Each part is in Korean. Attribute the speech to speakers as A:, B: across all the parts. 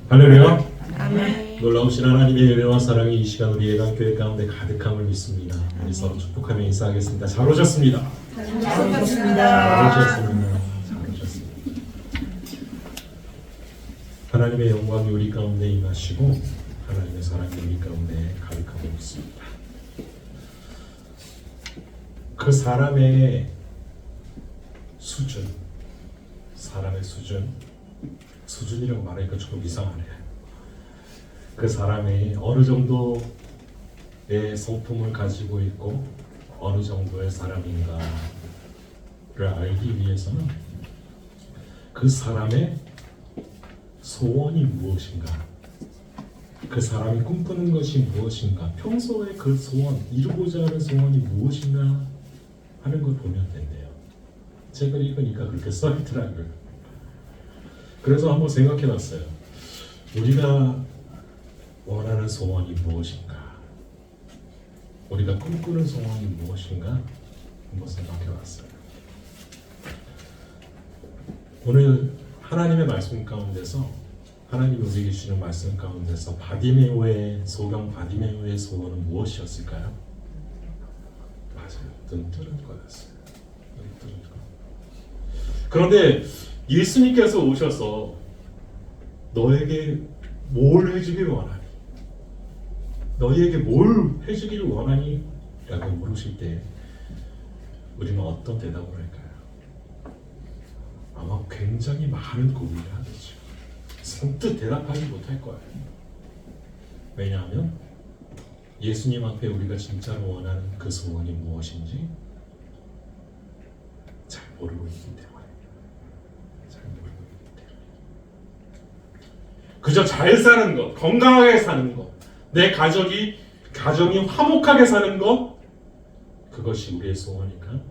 A: 할렐루야.
B: 아멘.
A: 놀라우신 하나님의 은혜와 사랑이 이 시간 우리 예강교회 가운데 가득함을 믿습니다. 우리 서로 축복하며 인사하겠습니다. 잘 오셨습니다.
B: 잘
A: 잘
B: 오셨습니다.
A: 오셨습니다. 잘 오셨습니다. 하나님의 영광이 우리 가운데 임하시고 하나님의 사랑이 우리 가운데 가득하고 있습니다. 그 사람의 수준이라고 말하니까 조금 이상하네요. 그 사람이 어느 정도의 성품을 가지고 있고 어느 정도의 사람인가를 알기 위해서는 그 사람의 소원이 무엇인가, 그 사람이 꿈꾸는 것이 무엇인가, 평소에 그 소원, 이루고자 하는 소원이 무엇인가 하는 걸 보면 된대요. 책을 읽으니까 그렇게 써있더라고요. 그래서 한번 생각해봤어요. 우리가 원하는 소원이 무엇인가, 우리가 꿈꾸는 소원이 무엇인가 한번 생각해봤어요. 오늘 하나님의 말씀 가운데서, 하나님이 우리에게 주시는 말씀 가운데서 소경 바디메오의 소원은 무엇이었을까요? 맞아요. 눈 뜨는 거였어요. 눈 뜨는 거. 그런데 예수님께서 오셔서 너에게 뭘 해주길 원하니? 너희에게 뭘 해주기를 원하니? 라고 물으실 때 우리는 어떤 대답을 할까요? 아마 굉장히 많은 고민을 하겠죠. 선뜻 대답하지 못할 거예요. 왜냐하면 예수님 앞에 우리가 진짜로 원하는 그 소원이 무엇인지 잘 모르고 있기 때문에. 그저 잘 사는 것, 건강하게 사는 것, 내 가정이 화목하게 사는 것, 그것이 우리의 소원일까?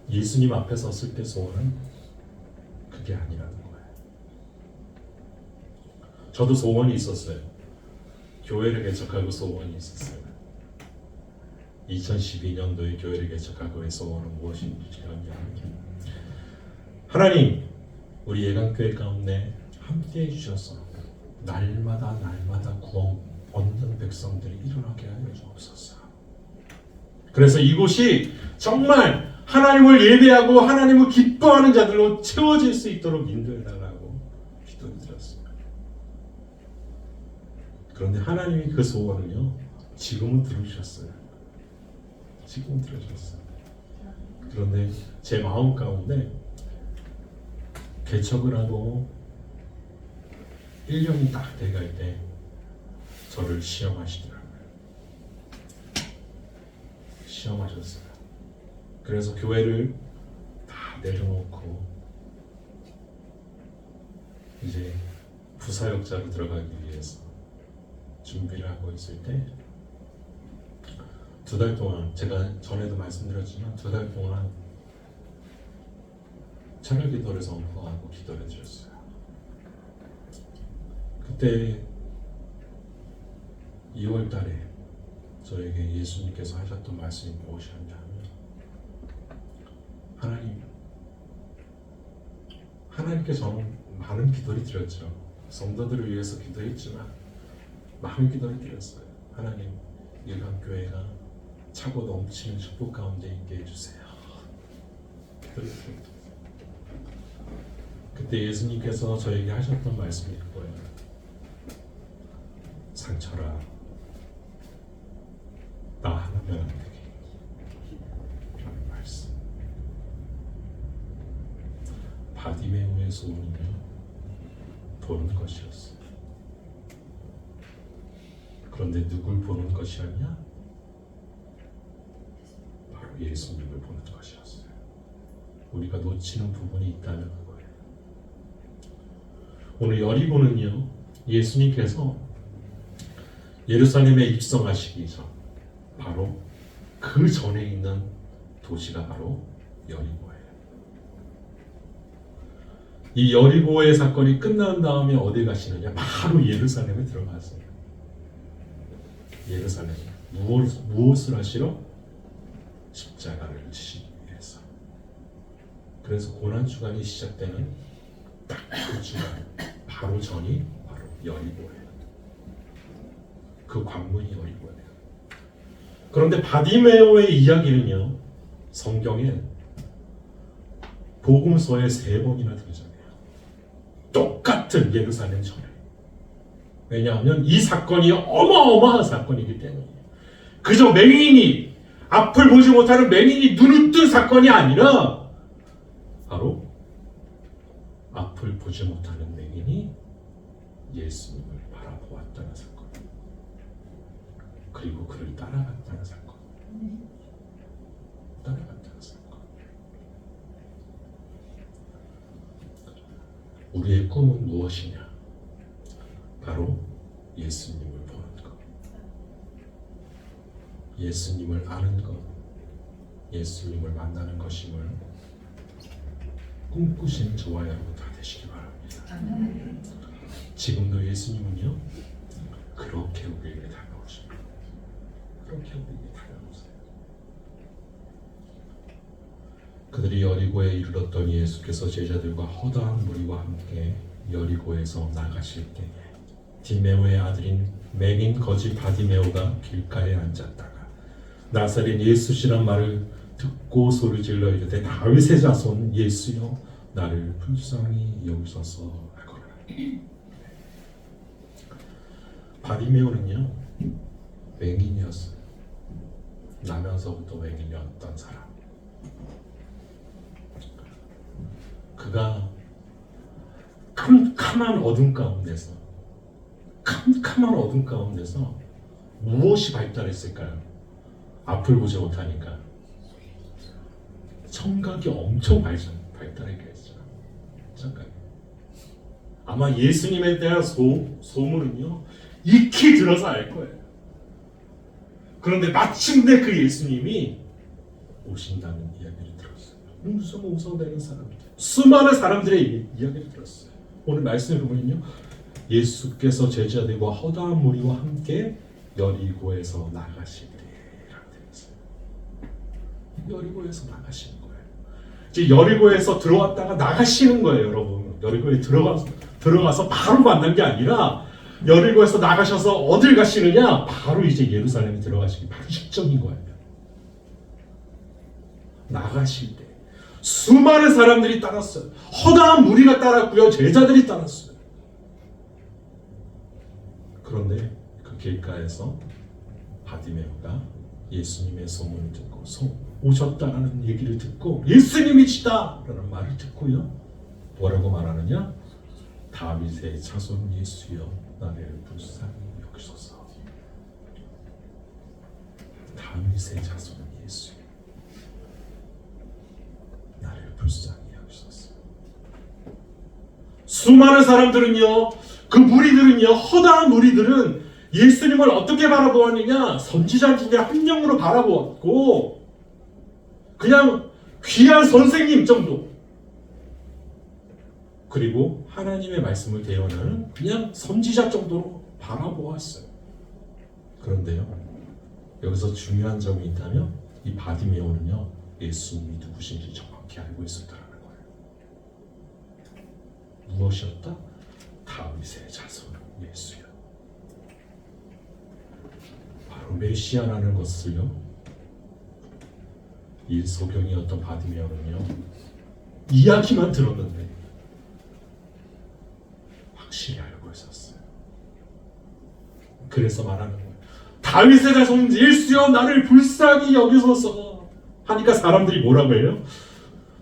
A: 예수님 앞에 섰을 때 소원은 그게 아니라는 거예요. 저도 소원이 있었어요. 교회를 개척하고 소원이 있었어요. 2012년도에 교회를 개척하고의 소원은 무엇인지였냐면, 하나님, 우리 예강교회 가운데 함께해 주셔서 날마다 구원 얻는 백성들이 일어나게 하여 주옵소서. 그래서 이곳이 정말 하나님을 예배하고 하나님을 기뻐하는 자들로 채워질 수 있도록 인도해달라고 기도를 드렸습니다. 그런데 하나님이 그 소원을요, 지금은 들으셨어요. 지금 들으셨어요. 그런데 제 마음 가운데 개척을 하고 1년이 딱 돼갈 때 저를 시험하시더라고요. 시험하셨어요. 그래서 교회를 다 내려놓고 이제 부사역자로 들어가기 위해서 준비를 하고 있을 때 2달 동안, 제가 전에도 말씀드렸지만 2달 동안 철야 기도를 선포하고 기도를 드렸어요. 그때 2월 달에 저에게 예수님께서 하셨던 말씀이 무엇이었냐면, 하나님께 저는 많은 기도를 드렸죠. 성도들을 위해서 기도했지만 많은 기도를 드렸어요. 하나님, 예강교회가 차고 넘치는 축복 가운데 있게 해주세요. 기도를 드렸죠. 그때 예수님께서 저에게 하셨던 말씀이 그거예요. 상처라, 나 하나면 안 되게, 라는 말씀. 바디메오의 소원은요, 보는 것이었어요. 그런데 누굴 보는 것이었냐? 바로 예수님을 보는 것이었어요. 우리가 놓치는 부분이 있다면 그거예요. 오늘 여리고는요, 예수님께서 예루살렘에 입성하시기 전, 바로 그 전에 있는 도시가 바로 여리고예요. 이 여리고의 사건이 끝난 다음에 어디 가시느냐? 바로 예루살렘에 들어갔어요. 예루살렘. 무엇을 하시러? 십자가를 지시기 위해서. 그래서 고난주간이 시작되는 딱 그 주간, 바로 전이 바로 여리고예요. 그 관문이 여리고예요. 그런데 바디메오의 이야기는요, 성경에 복음서에 3번이나 등장해요. 똑같은 예루살렘 전에. 왜냐하면 이 사건이 어마어마한 사건이기 때문이에요. 그저 맹인이, 앞을 보지 못하는 맹인이 눈을 뜬 사건이 아니라 바로 앞을 보지 못하는 맹인이 예수님을 바라보았다는 사건, 그리고 그를 따라갔다는 사건. 따라갔다는 사건. 우리의 꿈은 무엇이냐? 바로 예수님을 보는 것, 예수님을 아는 것, 예수님을 만나는 것임을 꿈꾸시는 저와 여러분 다 되시기 바랍니다. 지금도 예수님은요, 그렇게 우리에게 다가오십니다. 그렇게 우리에게 다가오세요. 그들이 여리고에 이르렀더니 예수께서 제자들과 허다한 무리와 함께 여리고에서 나가실 때에 디메오의 아들인 맹인 거지 바디메오가 길가에 앉았다가 나사렛 예수시란 말을 듣고 소리질러 이르되 다윗의 자손 예수여 나를 불쌍히 여기소서 하거라. 바디메오는요, 맹인이었어요. 나면서부터 맹인이었던 사람. 그가 캄캄한 어둠 가운데서 무엇이 발달했을까요? 앞을 보지 못하니까 청각이 엄청 발달했겠죠. 청각이. 아마 예수님에 대한 소문은요, 익히 들어서 알 거예요. 그런데 마침내 그 예수님이 오신다는 이야기를 들었어요. 웅성웅성대는 사람들, 수많은 사람들의 이야기를 들었어요. 오늘 말씀을 보면요, 예수께서 제자들과 허다한 무리와 함께 여리고에서 나가실 때라고 되어 있어요. 여리고에서 나가시는 거예요. 이제 여리고에서 들어왔다가 나가시는 거예요, 여러분. 여리고에 들어가서 바로 만난 게 아니라 여리고에서 나가셔서 어딜 가시느냐? 바로 이제 예루살렘에 들어가시기 바로 직전인 거예요. 나가실 때 수많은 사람들이 따랐어요. 허다한 무리가 따랐고요, 제자들이 따랐어요. 그런데 그 길가에서 바디메오가 예수님의 소문을 듣고 오셨다는 얘기를 듣고 예수님이시다 라는 말을 듣고요, 뭐라고 말하느냐? 다윗의 자손 예수여 나를 불쌍히 여기소서. 다윗의 자손 예수여 나를 불쌍히 여기소서. 수많은 사람들은요, 그 무리들은요, 허다한 무리들은 예수님을 어떻게 바라보았느냐? 선지자들의 한 명으로 바라보았고, 그냥 귀한 선생님 정도, 그리고 하나님의 말씀을 대언하는 그냥 선지자 정도로 바라보았어요. 그런데요, 여기서 중요한 점이 있다면 이 바디메오는요, 예수님이 누구신지 정확히 알고 있었다는 거예요. 무엇이었다? 다윗의 자손 예수요. 바로 메시아라는 것을요, 이 소경이었던 바디메오는요, 이야기만 들었는데 확실히 알고 있었어요. 그래서 말하는 거예요. 다윗의 자손 예수여 나를 불쌍히 여기소서 하니까 사람들이 뭐라고 해요?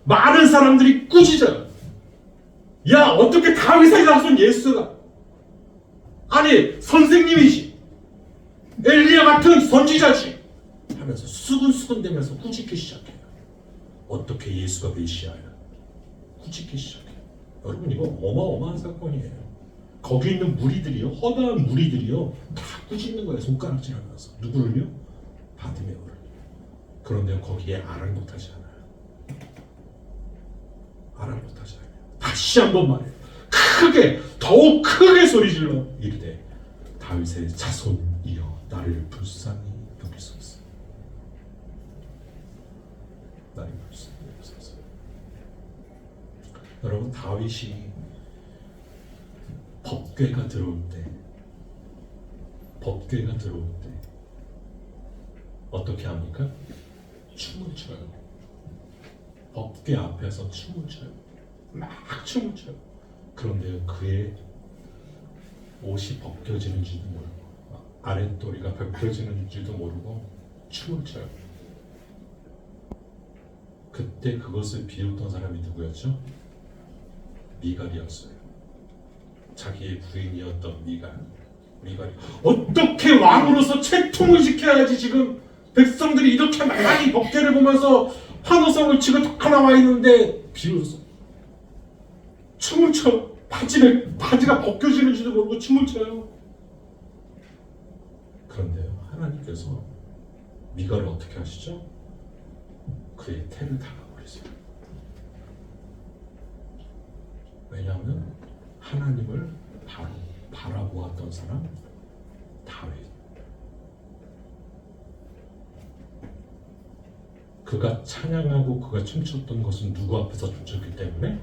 A: 많은 사람들이 꾸짖어요. 야, 어떻게 다윗의 자손 예수가, 아니 선생님이지, 엘리야 같은 선지자지 하면서 수근수근대면서 꾸짖기 시작해요. 어떻게 예수가 메시아야? 꾸짖기 시작해요. 여러분, 이거 어마어마한 사건이에요. 거기 있는 무리들이요, 허다한 무리들이요, 다 꾸짖는 거예요. 손가락질하면서. 누구를요? 바디메오를. 그런데 거기에 아랑곳하지 않아요. 아랑곳하지 않아요. 다시 한번 말해요. 크게, 더욱 크게 소리질러 이르되 다윗의 자손이여 나를 불쌍히 여기소서. 나를 불쌍히 여기소서. 여러분, 다윗이 법궤가 들어올 때, 법궤가 들어올 때 어떻게 합니까? 춤을 춰요. 법궤 앞에서 춤을 춰요. 막 춤을 춰요. 그런데 그의 옷이 벗겨지는지도 모르고 아랫도리가 벗겨지는지도 모르고 춤을 춰요. 그때 그것을 비웃던 사람이 누구였죠? 미갈이었어요. 자기의 부인이었던 미갈이 어떻게 왕으로서 채통을 지켜야지 지금 백성들이 이렇게 많이 법궤를 보면서 환호성을 치고 딱 나와 있는데 비웃어. 춤을 춰. 바지가 벗겨지는지도 모르고 춤을 춰요. 그런데요, 하나님께서 미갈을 어떻게 하시죠? 그의 태를 닫아버리세요. 왜냐하면 하나님을 바로 바라보았던 사람 다윗. 그가 찬양하고 그가 춤췄던 것은 누구 앞에서 춤췄기 때문에?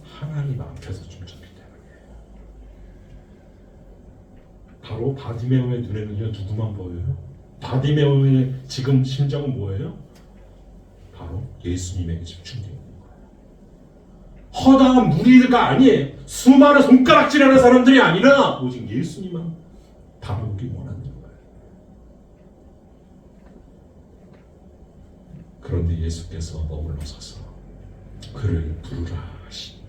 A: 하나님 앞에서 춤췄기 때문이에요. 바로 바디메오의 눈에는요 누구만 보여요? 바디메오의 지금 심정은 뭐예요? 바로 예수님에게 집중되어 있는 거예요. 허다한 무리가 아니에요. 수많은 손가락질하는 사람들이 아니라 오직 예수님만 바라보기 원하는 거예요. 그런데 예수께서 머물러 서서 그를 부르라 하시니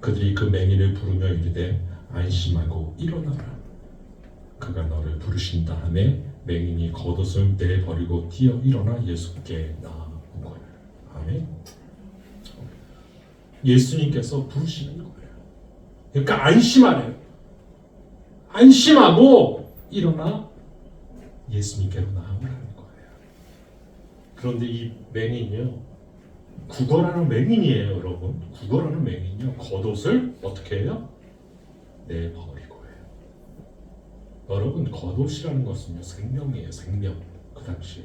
A: 그들이 그 맹인을 부르며 이르되 안심하고 일어나라. 그가 너를 부르신다 하매 맹인이 겉옷을 내버리고 뛰어 일어나 예수께 나아오거늘. 아멘. 예수님께서 부르시는 거예요. 그러니까 안심하래요. 안심하고 일어나 예수님께로 나아오라는 거예요. 그런데 이 맹인이요, 구걸하는 맹인이에요, 여러분. 구걸하는 맹인이요, 겉옷을 어떻게 해요? 내버리고 해요. 여러분, 겉옷이라는 것은요, 생명이에요, 생명. 그 당시에.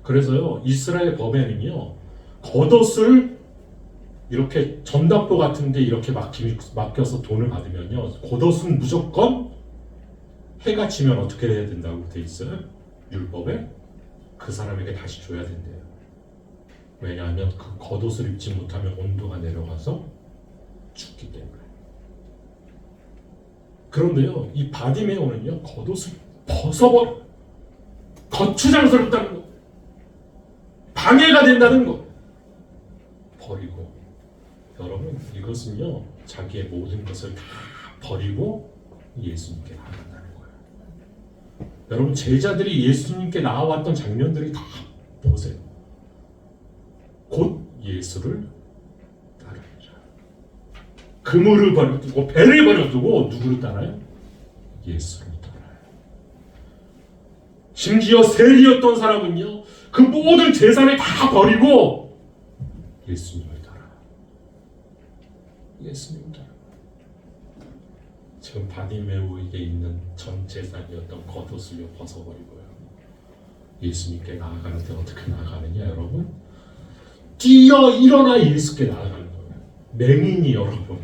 A: 그래서요, 이스라엘 법에는요, 겉옷을 이렇게 전답도 같은데 이렇게 맡겨서 돈을 받으면요, 겉옷은 무조건 해가 지면 어떻게 해야 된다고 돼 있어요? 율법에 그 사람에게 다시 줘야 된대요. 왜냐하면 그 겉옷을 입지 못하면 온도가 내려가서 죽기 때문에. 그런데요, 이 바디메오는요, 겉옷을 벗어버려. 거추장스럽다는 거, 방해가 된다는 거 버리고. 여러분, 이것은요, 자기의 모든 것을 다 버리고 예수님께 나아간다는 거예요. 여러분, 제자들이 예수님께 나아왔던 장면들이 다 보세요. 곧 예수를 따릅니다. 그물을 버려두고 배를 버려두고 누구를 따라요? 예수를 따라요. 심지어 세리였던 사람은요, 그 모든 재산을 다 버리고 예수님을 따라요. 예수님을 따라요. 지금 바디메오에게 있는 전 재산이었던 겉옷을 벗어버리고요, 예수님께 나아가는데 어떻게 나아가느냐, 여러분? 뛰어 일어나 예수께 나아가는 거예요. 맹인이, 여러분,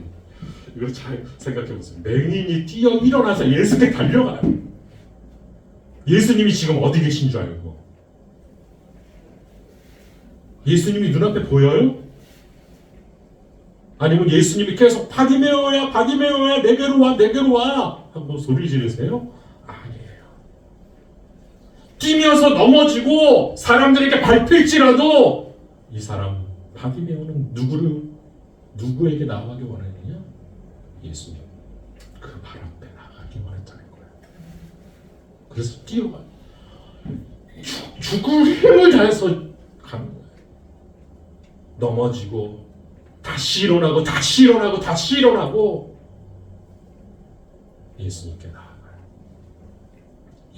A: 이거 잘 생각해 보세요. 맹인이 뛰어 일어나서 예수께 달려가요. 예수님이 지금 어디 계신 줄 알고. 예수님이 눈앞에 보여요? 아니면 예수님이 계속 바디메오야, 바디메오야, 내게로 와, 내게로 와 하고 소리 지르세요? 아니에요. 뛰면서 넘어지고 사람들에게 밟힐지라도 이 사람 바디메오는 누구에게 나아가기 원하느냐? 예수님, 그 발 앞에 나가기 원했다는 거예요. 그래서 뛰어가요. 죽을 힘을 다해서 가는 거예요. 넘어지고 다시 일어나고 다시 일어나고 다시 일어나고 예수님께 나아가요.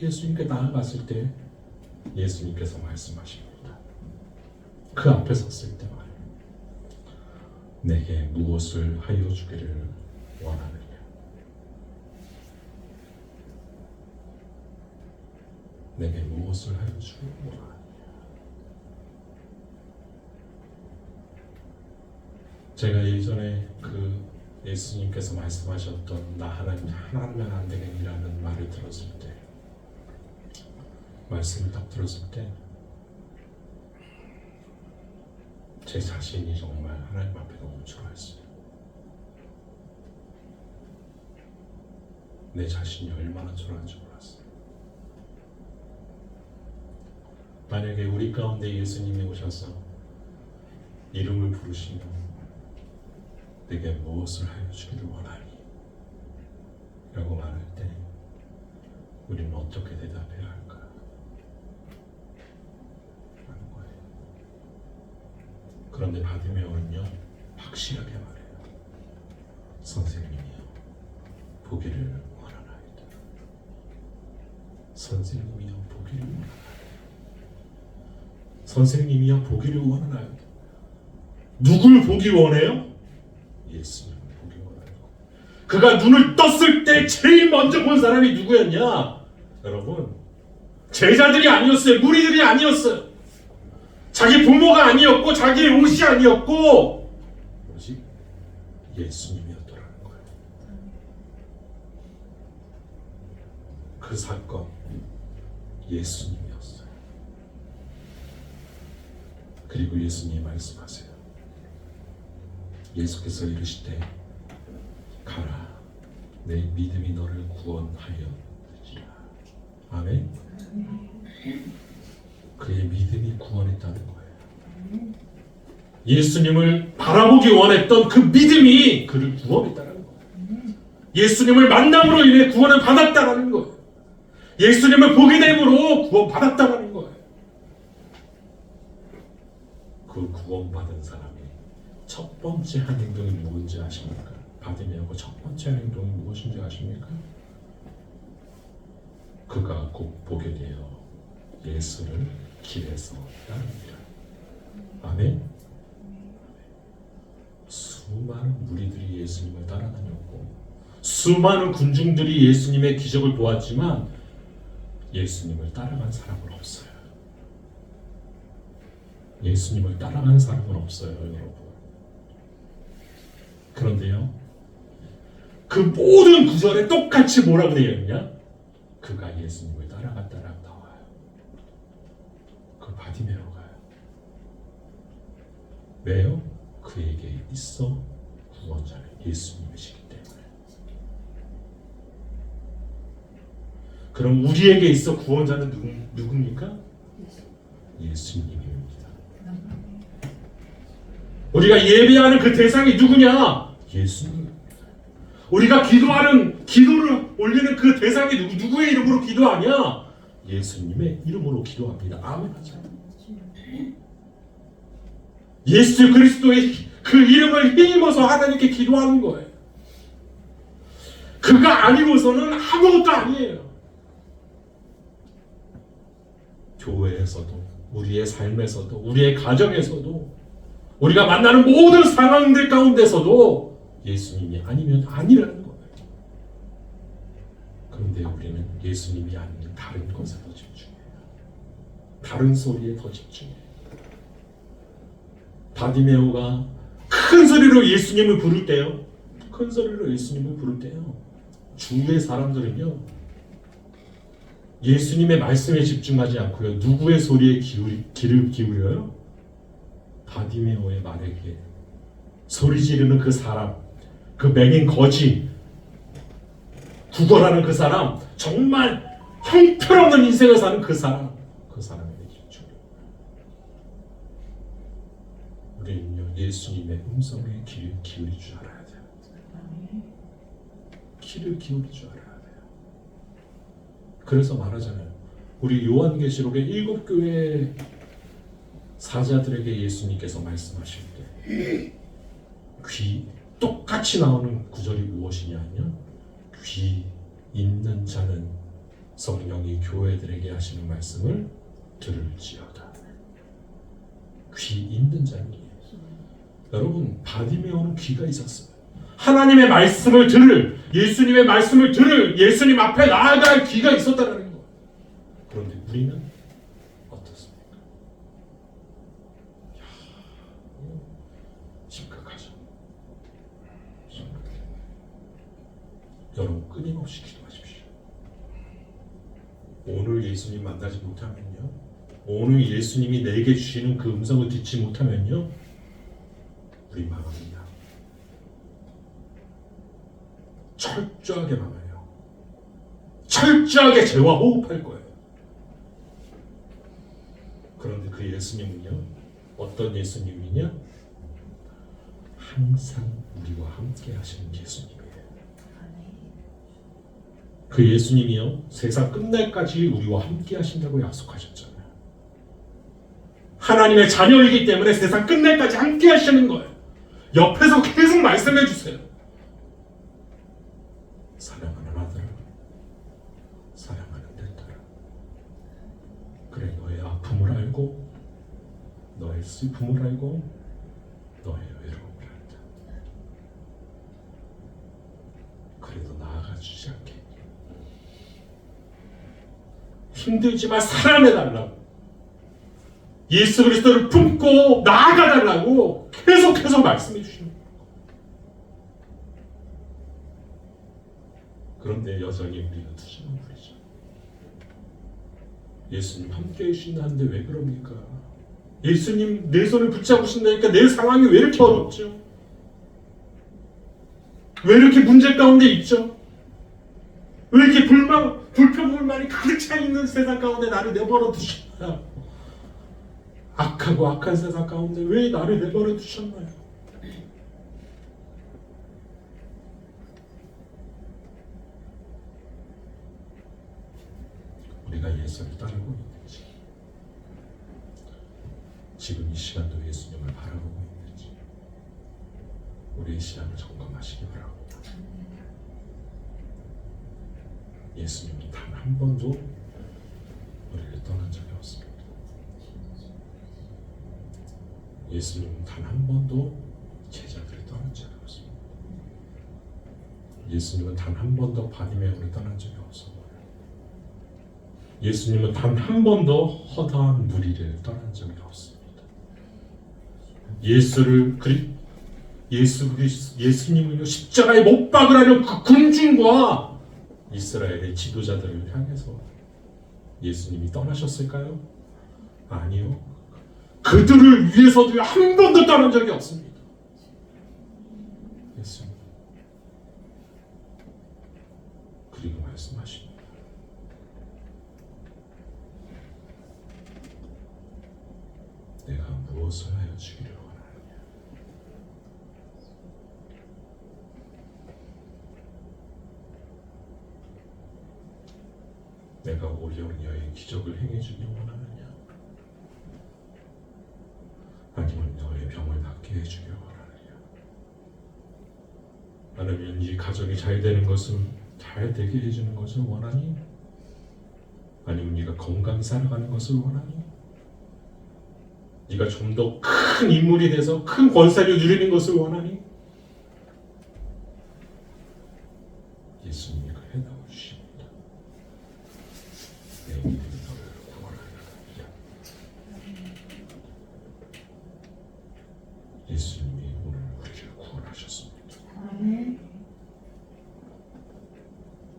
A: 예수님께 나아갔을 때 예수님께서 말씀하십니다. 그 앞에 섰을 때 말이에요. 내게 무엇을 하여 주기를 원하느냐? 내게 무엇을 하여 주기를 원하느냐? 제가 예전에 그 예수님께서 말씀하셨던 나 하나면 안 되겠니라는 말을 들었을 때, 말씀을 딱 들었을 때 제 자신이 정말 하나님 앞에 너무 초라했어요. 내 자신이 얼마나 초라한지 몰랐어요. 만약에 우리 가운데 예수님이 오셔서 이름을 부르시며 내게 무엇을 하여 주기를 원하니? 라고 말할 때 우리는 어떻게 대답해야 할까? 하는 거예요. 그런데 바디메오는요 확실하게 말해요. 선생님이요 보기를 원하나이다. 선생님이요 보기를 원하나이다. 선생님이요 보기를 원하나이다. 누굴 보기 원해요? 예수님을 보기 원해요. 그가 눈을 떴을 때 제일 먼저 본 사람이 누구였냐? 여러분, 제자들이 아니었어요. 무리들이 아니었어요. 자기 부모가 아니었고 자기의 옷이 아니었고 오직 예수님이었더라는 거예요. 그 사건 예수님이었어요. 그리고 예수님이 말씀하세요. 예수께서 이르시되 가라 내 믿음이 너를 구원하였느니라. 아멘. 그의 믿음이 구원했다는 거예요. 예수님을 바라보기 원했던 그 믿음이 그를 구원했다는 거예요. 예수님을 만남으로 인해 구원을 받았다는 거예요. 예수님을 보게 됨으로 구원받았다는 거예요. 그 구원받은 사람이 첫 번째 한 행동이 무엇인지 아십니까? 바디메오가 첫 번째 한 행동이 무엇인지 아십니까? 그가 곧 보게 되어 예수를 길에서 따릅니다. 아멘. 수많은 무리들이 예수님을 따라다녔고 수많은 군중들이 예수님의 기적을 보았지만 예수님을 따라간 사람은 없어요. 예수님을 따라간 사람은 없어요, 여러분. 그런데요, 그 모든 구절에 똑같이 뭐라고 되어 있냐? 그가 예수님을 따라갔다라고 나와요. 그 바디메오가요. 왜요? 그에게 있어 구원자는 예수님이시기 때문에. 그럼 우리에게 있어 구원자는 누굽니까? 예수님입니다. 우리가 예배하는 그 대상이 누구냐? 예수님. 우리가 기도를 올리는 그 대상이 누구의 이름으로 기도하냐? 예수님의 이름으로 기도합니다. 아멘. 예수 그리스도의 그 이름을 힘입어서 하나님께 기도하는 거예요. 그가 아니고서는 아무것도 아니에요. 교회에서도, 우리의 삶에서도, 우리의 가정에서도, 우리가 만나는 모든 상황들 가운데서도 예수님이 아니면 아니라는 거예요. 그런데 우리는 예수님이 아닌 다른 것에 더 집중해요. 다른 소리에 더 집중해요. 바디메오가 큰 소리로 예수님을 부를 때요, 큰 소리로 예수님을 부를 때요, 주위의 사람들은요 예수님의 말씀에 집중하지 않고요 누구의 소리에 귀를 기울여요? 바디메오의 말에게. 소리 지르는 그 사람, 그 맹인 거지, 구걸하는 그 사람, 정말 형편없는 인생을 사는 그 사람에게 집중해요. 우리는요 예수님의 음성에 귀를 기울일 줄 알아야 돼요. 귀를 기울일 줄 알아야 돼요. 그래서 말하잖아요. 우리 요한계시록의 7교회 사자들에게 예수님께서 말씀하실 때 똑같이 나오는 구절이 무엇이냐면요, 귀 있는 자는 성령이 교회들에게 하시는 말씀을 들을지어다. 귀 있는 자는. 여러분, 바디메오는 귀가 있었어요. 하나님의 말씀을 들을, 예수님의 말씀을 들을, 예수님 앞에 나아갈 귀가 있었다는 거예요. 그런데 우리는 어떻습니까? 심각하죠. 여러분 끊임없이 기도하십시오. 오늘 예수님 만나지 못하면요, 오늘 예수님이 내게 주시는 그 음성을 듣지 못하면요, 우리 망합니다. 철저하게 망해요. 철저하게 죄와 호흡할 거예요. 그런데 그 예수님은요, 어떤 예수님이냐? 항상 우리와 함께 하시는 예수님이에요. 그 예수님이요, 세상 끝날까지 우리와 함께 하신다고 약속하셨잖아요. 하나님의 자녀이기 때문에 세상 끝날까지 함께 하시는 거예요. 옆에서 계속 말씀해 주세요. 사랑하는 아들아, 사랑하는 내 딸아, 그래 너의 아픔을 알고 너의 슬픔을 알고 너의 외로움을 안다. 그래도 나아가 주지 않게 힘들지만 살아내달라고, 예수 그리스도를 품고 나아가달라고 계속해서 말씀해 주시는 거예요. 그런데 여전히 우리는 투정을 부리죠. 예수님 함께 해주신다는데 왜 그럽니까? 예수님 내 손을 붙잡으신다니까 내 상황이 왜 이렇게 어렵죠? 왜 이렇게 문제 가운데 있죠? 왜 이렇게 불평불만이 가득 차 있는 세상 가운데 나를 내버려 두셨나요? 악하고 악한 세상 가운데 왜 나를 내버려 두셨나요? 우리가 예수를 따르고 있는지, 지금 이 시간도 예수님을 바라보고 있는지 우리의 시야를 점검하시기 바랍니다. 예수님은 단 한 번도 우리를 떠난 적이 없습니다. 예수님은 단 한 번도 제자들을 떠난 적이 없습니다. 예수님은 단 한 번도 바디메오를 떠난 적이 없습니다. 예수님은 단 한 번도 허다한 무리를 떠난 적이 없습니다. 예수님은요, 십자가에 못 박으라는 그 군중과 이스라엘의 지도자들을 향해서 예수님이 떠나셨을까요? 아니요. 그들을 위해서도 한 번도 떠난 적이 없습니다. 예수님. 그리고 말씀하십니다. 내가 무엇을 하여 주기를 원하느냐? 내가 어려운 여의 기적을 행해주기 원하느냐? 아니면 너의 병을 낫게 해주기 원하느냐? 아니면 이 가정이 잘 되는 것을, 잘 되게 해주는 것을 원하니? 아니면 네가 건강히 살아가는 것을 원하니? 네가 좀 더 큰 인물이 돼서 큰 권세를 누리는 것을 원하니? 예수님이 그 해답을 주십니다. 내 이름이 너를 구원하리라. 예수님이 오늘 우리를 구원하셨습니다.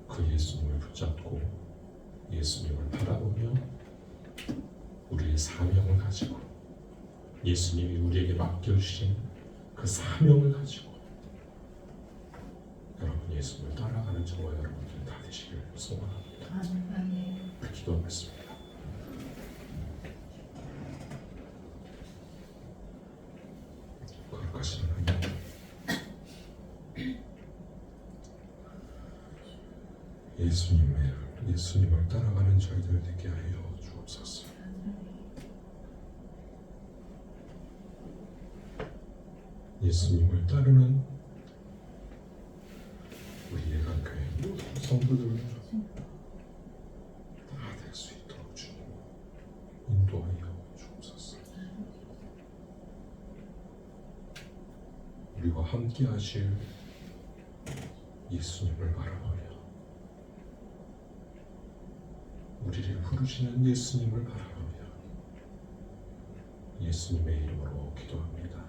A: 그 예수님을 붙잡고 예수님을 바라보며 우리의 사명을 가지고, 예수님이 우리에게 맡겨주신 그 사명을 가지고 여러분 예수님을 따라가는 저와 여러분들 다 되시길 소원합니다. 기도하겠습니다. 거룩하신 하나님, 예수님을 따라가는 저희들 되게 하여 주옵소서. 예수님을 따르는 우리 예강교회 모든 성도들 다 될 수 있도록 주님 인도하여 주옵소서. 우리와 함께 하실 예수님을 바라보며 우리를 부르시는 예수님을 바라보며 예수님의 이름으로 기도합니다.